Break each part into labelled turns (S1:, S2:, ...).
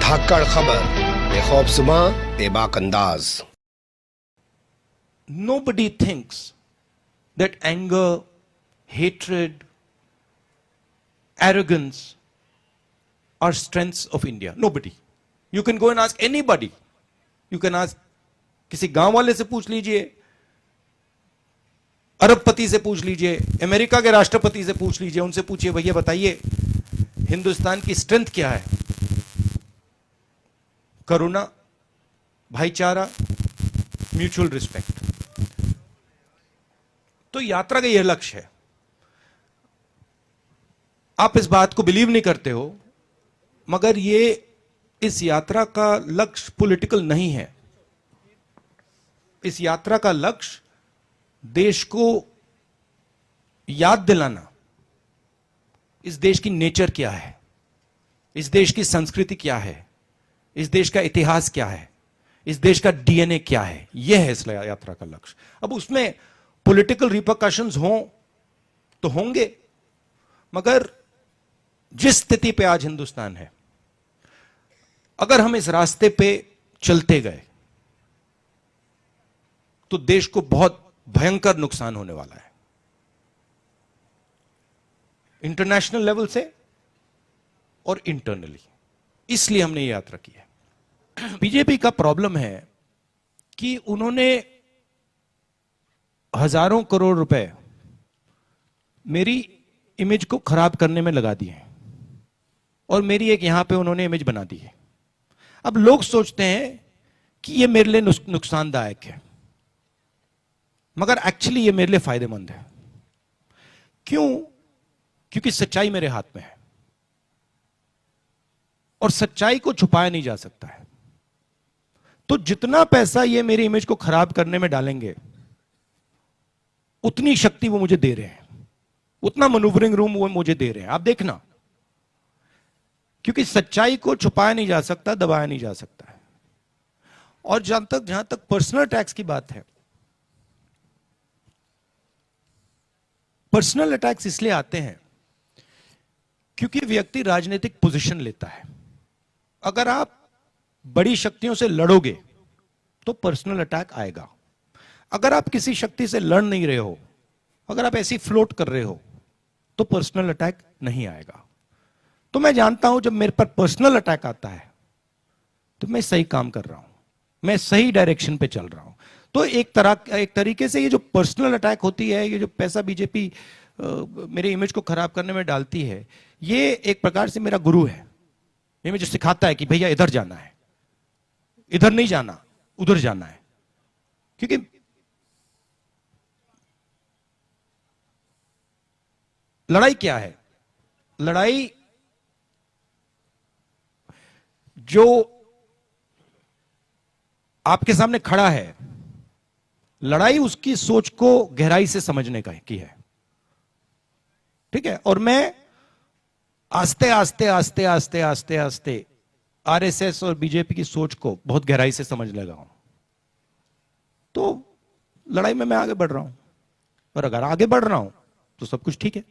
S1: धाकड़ खबर बेखौफ सुमा बेबाक अंदाज।
S2: Nobody thinks that anger, hatred, arrogance are strengths of India. Nobody. You can go and ask anybody. You can ask किसी गांव वाले से पूछ लीजिए, अरबपति से पूछ लीजिए, अमेरिका के राष्ट्रपति से पूछ लीजिए, उनसे पूछिए भैया बताइए हिंदुस्तान की स्ट्रेंथ क्या है? करुणा, भाईचारा, म्यूचुअल रिस्पेक्ट। तो यात्रा का यह लक्ष्य है। आप इस बात को बिलीव नहीं करते हो, मगर ये इस यात्रा का लक्ष्य पॉलिटिकल नहीं है। इस यात्रा का लक्ष्य देश को याद दिलाना, इस देश की नेचर क्या है, इस देश की संस्कृति क्या है, इस देश का इतिहास क्या है, इस देश का डीएनए क्या है, यह है इस यात्रा का लक्ष्य। अब उसमें पॉलिटिकल रिपरकशंस हों तो होंगे, मगर जिस स्थिति पे आज हिंदुस्तान है, अगर हम इस रास्ते पे चलते गए तो देश को बहुत भयंकर नुकसान होने वाला है, इंटरनेशनल लेवल से और इंटरनली। इसलिए हमने ये यात्रा की है। बीजेपी का प्रॉब्लम है कि उन्होंने हजारों करोड़ रुपए मेरी इमेज को खराब करने में लगा दिए हैं और मेरी एक यहां पे उन्होंने इमेज बना दी है। अब लोग सोचते हैं कि ये मेरे लिए नुकसानदायक है, मगर एक्चुअली ये मेरे लिए फायदेमंद है। क्यों? क्योंकि सच्चाई मेरे हाथ में है और सच्चाई को छुपाया नहीं जा सकता है। तो जितना पैसा ये मेरी इमेज को खराब करने में डालेंगे, उतनी शक्ति वो मुझे दे रहे हैं, उतना मैन्यूवरिंग रूम वो मुझे दे रहे हैं। आप देखना, क्योंकि सच्चाई को छुपाया नहीं जा सकता, दबाया नहीं जा सकता है। और जहां तक पर्सनल अटैक्स की बात है, पर्सनल अटैक्स इसलिए आते हैं क्योंकि व्यक्ति राजनीतिक पोजीशन लेता है। अगर आप बड़ी शक्तियों से लड़ोगे तो पर्सनल अटैक आएगा। अगर आप किसी शक्ति से लड़ नहीं रहे हो, अगर आप ऐसी फ्लोट कर रहे हो, तो पर्सनल अटैक नहीं आएगा। तो मैं जानता हूं जब मेरे पर पर्सनल अटैक आता है तो मैं सही काम कर रहा हूं, मैं सही डायरेक्शन पे चल रहा हूं। तो एक तरीके से ये जो पर्सनल अटैक होती है, ये जो पैसा बीजेपी मेरी इमेज को खराब करने में डालती है, ये एक प्रकार से मेरा गुरु है। ये मुझे सिखाता है कि भैया इधर जाना है, इधर नहीं जाना, उधर जाना है। क्योंकि लड़ाई क्या है? लड़ाई जो आपके सामने खड़ा है, लड़ाई उसकी सोच को गहराई से समझने का की है। ठीक है? और मैं आस्ते आस्ते आस्ते आस्ते आस्ते आस्ते आरएसएस और बीजेपी की सोच को बहुत गहराई से समझने लगा हूं। तो लड़ाई में मैं आगे बढ़ रहा हूं, और अगर आगे बढ़ रहा हूं तो सब कुछ ठीक है।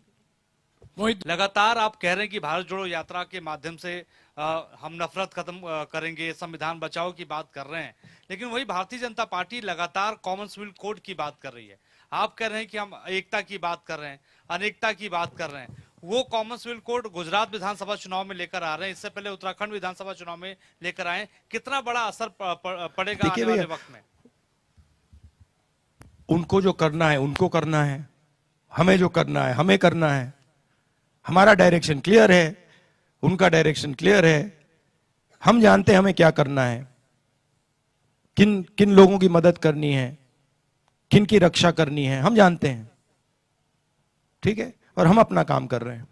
S3: लगातार आप कह रहे हैं कि भारत जोड़ो यात्रा के माध्यम से हम नफरत खत्म करेंगे, संविधान बचाओ की बात कर रहे हैं, लेकिन वही भारतीय जनता पार्टी लगातार कॉमनवेल्थ कोड की बात कर रही है। आप कह रहे हैं कि हम एकता की बात कर रहे हैं, अनेकता की बात कर रहे हैं। वो कॉमनवेल्थ कोड गुजरात विधानसभा चुनाव में लेकर आ रहे हैं, इससे पहले उत्तराखंड विधानसभा चुनाव में लेकर आए। कितना बड़ा असर पड़ेगा आने वाले वक्त में?
S2: उनको जो करना है उनको करना है, हमें जो करना है हमें करना है। हमारा डायरेक्शन क्लियर है, उनका डायरेक्शन क्लियर है। हम जानते हैं हमें क्या करना है, किन किन लोगों की मदद करनी है, किन की रक्षा करनी है, हम जानते हैं। ठीक है? और हम अपना काम कर रहे हैं।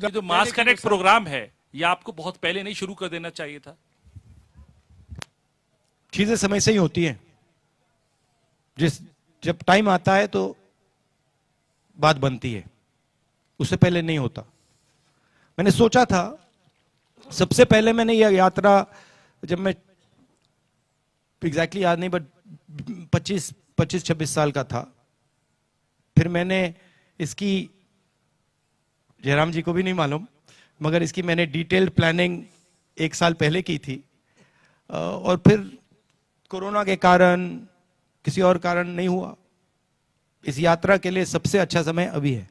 S4: जो मास कनेक्ट प्रोग्राम है, ये आपको बहुत पहले नहीं शुरू कर देना चाहिए था?
S2: चीजें समय से ही होती हैं। जब टाइम आता है तो बात बनती है, उससे पहले नहीं होता। मैंने सोचा था, सबसे पहले मैंने यह यात्रा, जब मैं एग्जैक्टली याद नहीं, बट 25-26 साल का था, फिर मैंने इसकी, जयराम जी को भी नहीं मालूम, मगर इसकी मैंने डिटेल्ड प्लानिंग 1 साल पहले की थी, और फिर कोरोना के कारण, किसी और कारण नहीं हुआ। इस यात्रा के लिए सबसे अच्छा समय अभी है।